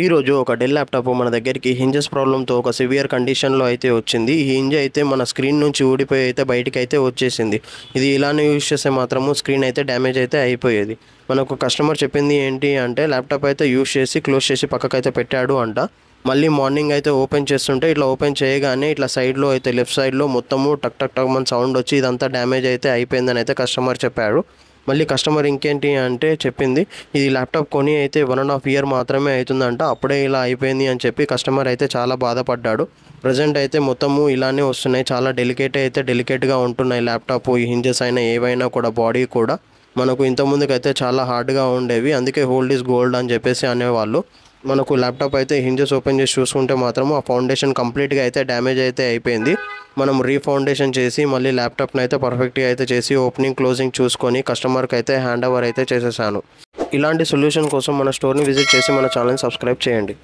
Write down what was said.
ఈరోజు ఒక Dell laptop మన దగ్గరికి హింజెస్ ప్రాబ్లంతో ఒక సివియర్ కండిషన్లో అయితే వచ్చింది. ఈ హింజ్ అయితే మన స్క్రీన్ నుంచి ఊడిపోయి అయితే బయటికి అయితే వచ్చేసింది. ఇది ఇలానే యూజ్ చేస్తే మాత్రము స్క్రీన్ అయితే డ్యామేజ్ అయితే అయిపోయేది. మనకు కస్టమర్ చెప్పింది ఏంటి అంటే ల్యాప్టాప్ అయితే యూజ్ చేసి క్లోజ్ చేసి పక్కకైతే పెట్టాడు అంట. మళ్ళీ మార్నింగ్ అయితే ఓపెన్ చేస్తుంటే ఇట్లా ఓపెన్ చేయగానే ఇట్లా సైడ్లో అయితే లెఫ్ట్ సైడ్లో మొత్తము టక్ టక్ టక్ మన సౌండ్ వచ్చి ఇదంతా డ్యామేజ్ అయితే అయిపోయిందని అయితే కస్టమర్ చెప్పాడు. మళ్ళీ కస్టమర్ ఇంకేంటి అంటే చెప్పింది, ఇది ల్యాప్టాప్ కొని అయితే 1.5 ఇయర్ మాత్రమే అవుతుందంట, అప్పుడే ఇలా అయిపోయింది అని చెప్పి కస్టమర్ అయితే చాలా బాధపడ్డాడు. ప్రజెంట్ అయితే మొత్తము ఇలానే వస్తున్నాయి, చాలా డెలికేట్గా ఉంటున్నాయి ల్యాప్టాప్ ఈ హింజెస్ అయినా ఏవైనా కూడా బాడీ కూడా. మనకు ఇంతకుముందుకైతే చాలా హార్డ్గా ఉండేవి, అందుకే హోల్డ్ ఈజ్ గోల్డ్ అని చెప్పేసి అనేవాళ్ళు. మనకు ల్యాప్టాప్ అయితే హింజెస్ ఓపెన్ చేసి చూసుకుంటే మాత్రము ఆ ఫౌండేషన్ కంప్లీట్గా అయితే డ్యామేజ్ అయితే అయిపోయింది. మనం రీఫౌండేషన్ చేసి మళ్ళీ ల్యాప్టాప్ని అయితే పర్ఫెక్ట్గా అయితే చేసి ఓపెనింగ్ క్లోజింగ్ చూసుకొని కస్టమర్కి అయితే హ్యాండ్ ఓవర్ అయితే చేసేసాను. ఇలాంటి సొల్యూషన్ కోసం మన స్టోర్ని విజిట్ చేసి మన ఛానల్ని సబ్స్క్రైబ్ చేయండి.